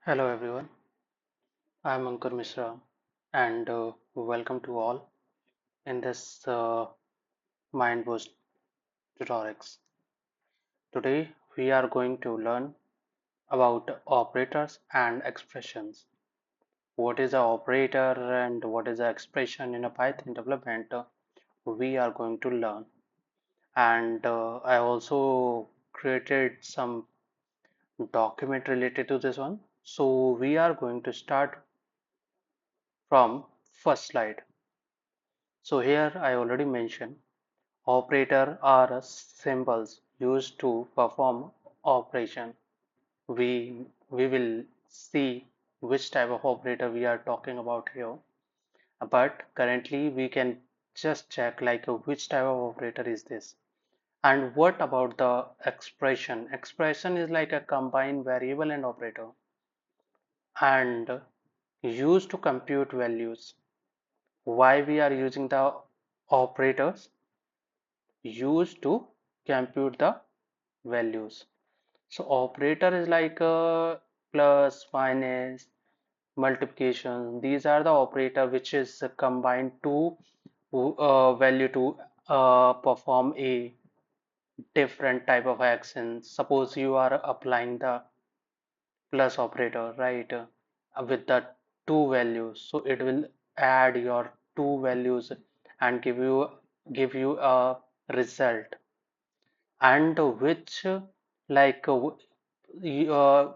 Hello everyone, I am Ankur Mishra and welcome to all in this Mind Boost tutorials. Today we are going to learn about operators and expressions. What is an operator and what is an expression in a Python development? We are going to learn. And I also created some document related to this one. So we are going to start from first slide. So here I already mentioned operator are symbols used to perform operation. We will see which type of operator we are talking about here. But currently we can just check like which type of operator is this. And what about the expression? Expression is like a combined variable and operator and used to compute values. Why we are using the operators? Used to compute the values. So operator is like plus, minus, multiplication. These are the operator which is combined to value to perform a different type of action. Suppose you are applying the plus operator, right? With the two values, so it will add your two values and give you a result and like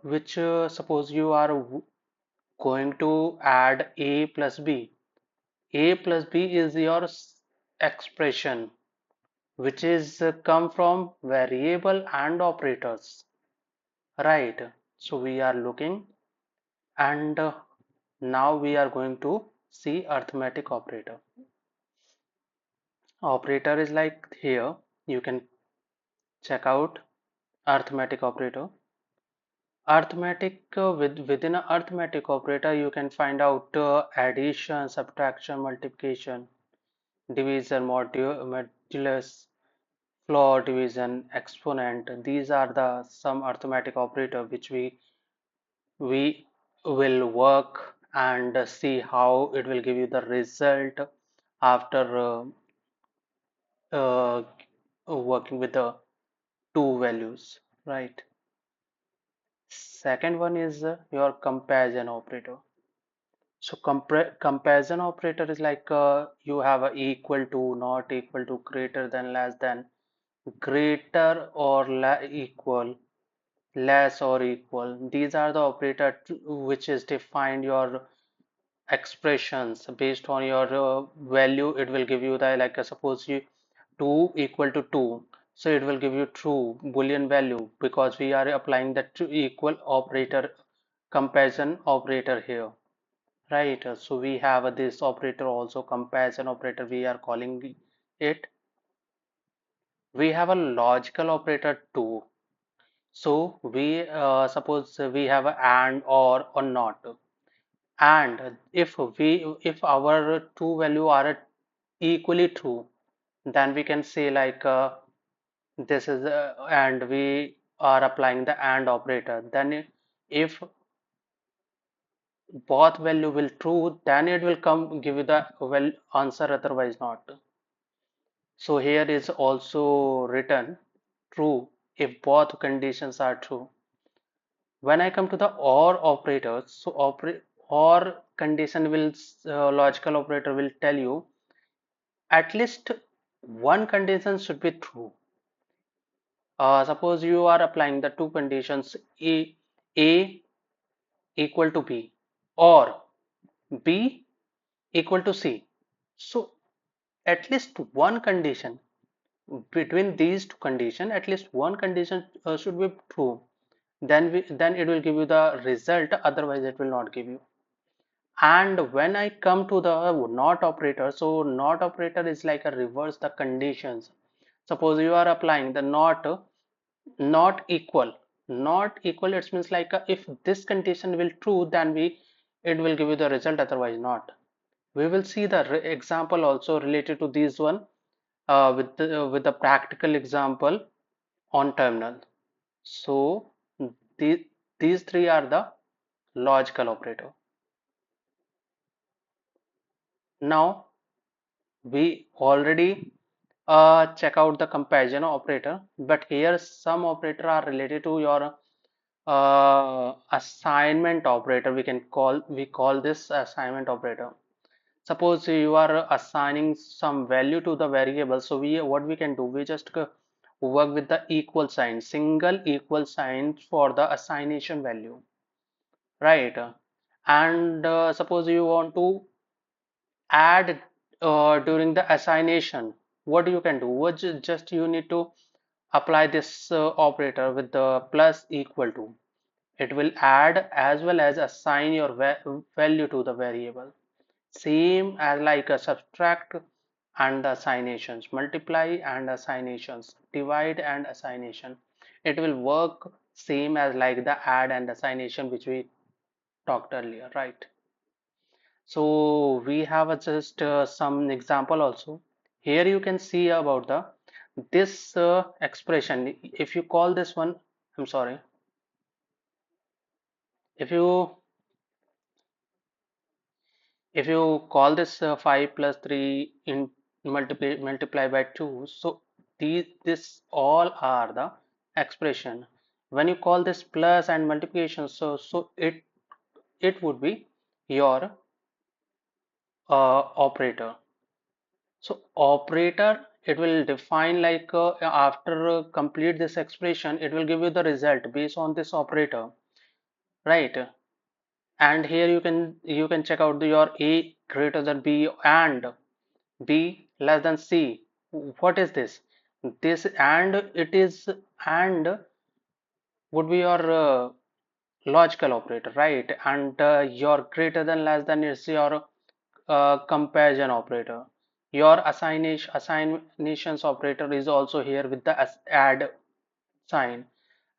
which suppose you are going to add a plus b. A plus b is your expression which is come from variable and operators, right? So we are looking and now we are going to see arithmetic operator. Operator is like here you can check out arithmetic operator. Arithmetic within an arithmetic operator you can find out addition, subtraction, multiplication, division, modulus, floor division, exponent. These are the some arithmetic operator which we will work and see how it will give you the result after uh, working with the two values, right? Second one is your comparison operator. So comparison operator is like you have a equal to, not equal to, greater than, less than, greater or equal, less or equal. These are the operator which is defined your expressions based on your value. It will give you the like suppose you 2 equal to 2, so it will give you true boolean value because we are applying the true equal operator, comparison operator here. Right, so we have this operator also, comparison operator we are calling it. We have a logical operator too. So we suppose we have a and or not. And if our two value are equally true, then we can say like this is and we are applying the and operator. Then if both value will true, then it will come give you the well answer, otherwise not. So here is also written true if both conditions are true. When I come to the or operators, so or condition will logical operator will tell you at least one condition should be true. Suppose you are applying the two conditions a equal to b or b equal to c. So at least one condition between these two conditions, at least one condition should be true. Then it will give you the result, otherwise it will not give you. And when I come to the not operator, so not operator is like a reverse the conditions. Suppose you are applying the not equal. Not equal, it means like if this condition will true, then it will give you the result, otherwise not. We will see the example also related to this one with the practical example on terminal. So the, these three are the logical operator. Now we already check out the comparison operator, but here some operator are related to your assignment operator. We call this assignment operator. Suppose you are assigning some value to the variable, so we what we can do, we just work with the equal sign, single equal sign for the assignation value, right? And suppose you want to add during the assignation, what you can do, just you need to apply this operator with the plus equal to. It will add as well as assign your value to the variable, same as like a subtract and the assignations, multiply and assignations, divide and assignation. It will work same as like the add and assignation which we talked earlier, right? So we have just some example also. Here you can see about the this expression. If you call this one, I'm sorry, if you call this 5 plus 3 in multiply by 2, so this all are the expression. When you call this plus and multiplication, so it would be your operator. So operator, it will define like after complete this expression, it will give you the result based on this operator, right? And here you can check out your A greater than B and B less than C. What is this? This and it is and would be your logical operator, right? And your greater than less than is your comparison operator. Your assignations operator is also here with the add sign,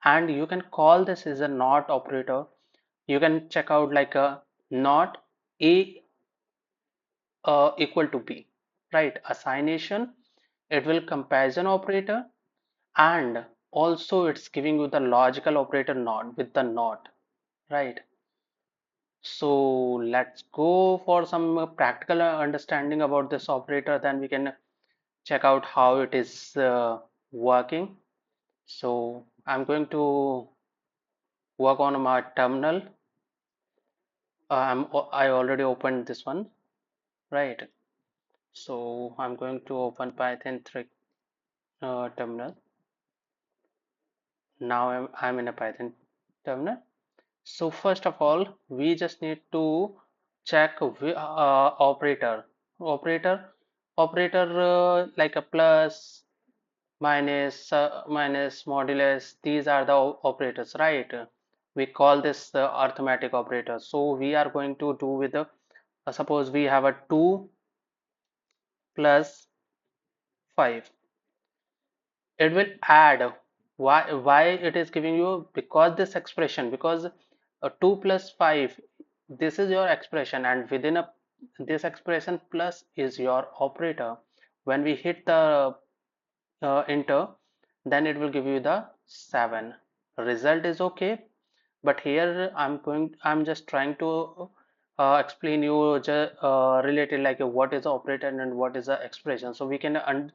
and you can call this as a not operator. You can check out like a not A equal to B, right? Assignation, it will comparison operator, and also it's giving you the logical operator not with the not, right? So let's go for some practical understanding about this operator, then we can check out how it is working. So I'm going to work on my terminal. I already opened this one, right? So I'm going to open Python 3 terminal. Now I'm in a Python terminal. So first of all, we just need to check operator. Operator, operator like a plus, minus, minus, modulus. These are the operators, right? We call this the arithmetic operator. So we are going to do with the suppose we have a 2 plus 5. It will add. Why it is giving you? Because this expression, because 2 plus 5, this is your expression, and within a this expression plus is your operator. When we hit the enter, then it will give you the 7. Result is okay, but here I'm just trying to explain you related like what is the operator and what is the expression, so we can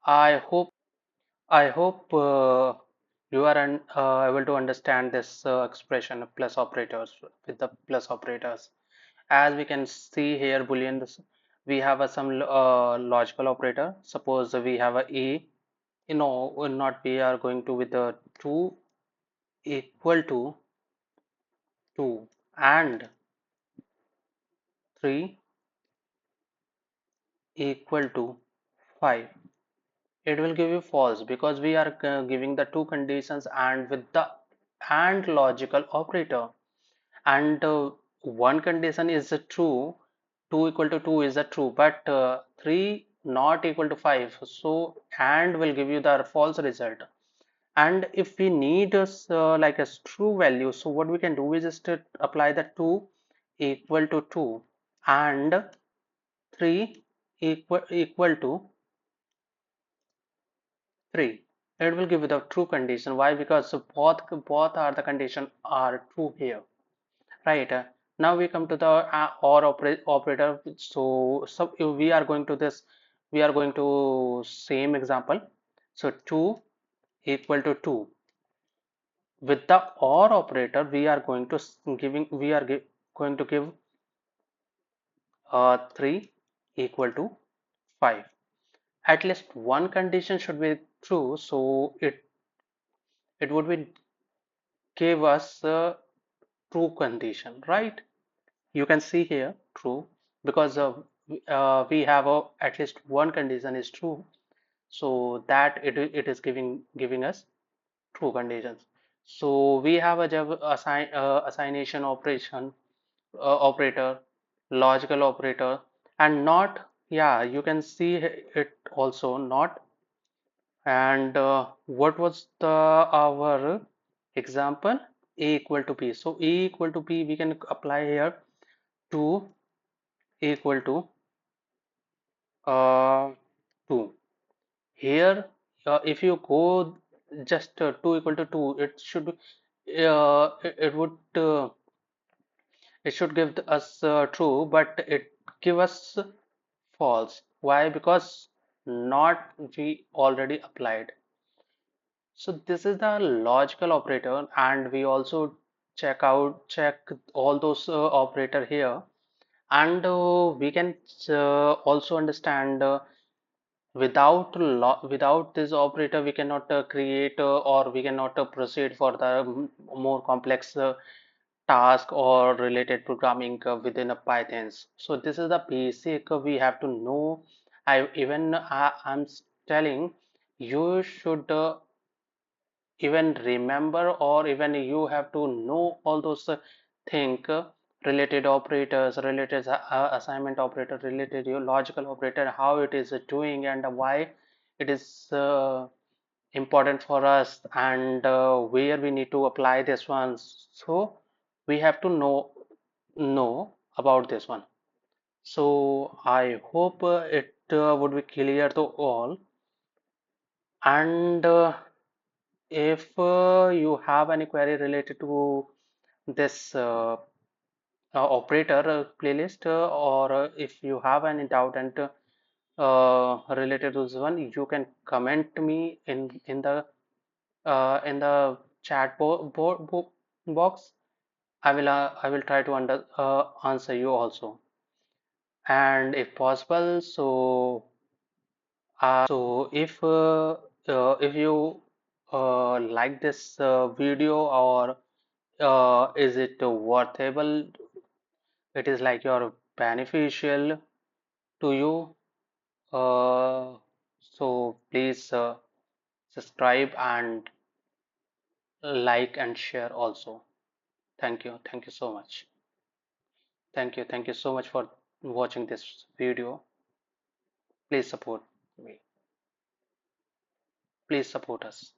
I hope you are able to understand this expression of plus operators with the plus operators. As we can see here, boolean, we have some logical operator. Suppose we have a, not we are going to with the 2 equal to 2 and 3 equal to 5. It will give you false because we are giving the two conditions and with the and logical operator, and one condition is true, 2 equal to 2 is a true, but 3 not equal to 5, so and will give you the false result. And if we need like a true value, so what we can do is just apply the 2 equal to 2 and 3 equal to 3. It will give you the true condition. Why? Because both are the condition are true here, right? Now we come to the OR operator. So we are going to this, we are going to same example. So 2 equal to 2. With the OR operator, we are going to going to give 3 equal to 5. At least one condition should be true, so it would be give us a true condition, right? You can see here true, because we have at least one condition is true, so that it is giving us true conditions. So we have a assignation operation, operator, logical operator, and not. Yeah, you can see it also not. And what was the our example? A equal to b. So a equal to b we can apply here. 2 equal to 2. Here, if you go just 2 equal to 2, it should be, it would it should give us true, but it give us false. Why? Because not we already applied. So this is the logical operator, and we also check all those operator here, and we can also understand without this operator we cannot create or we cannot proceed for the more complex task or related programming within a Pythons. So this is the basic we have to know. I'm telling you should even remember, or even you have to know all those things, related operators, related assignment operator, related your logical operator, how it is doing and why it is important for us, and where we need to apply this one. So we have to know about this one. So I hope it would be clear to all. And if you have any query related to this operator playlist, or if you have any doubt and related to this one, you can comment me in the chat box. I will try to answer you also, and if possible, if you like this video, or is it worthable, it is like your beneficial to you, so please subscribe and like and share also. Thank you so much. Thank you so much for watching this video. Please support me. Please support us.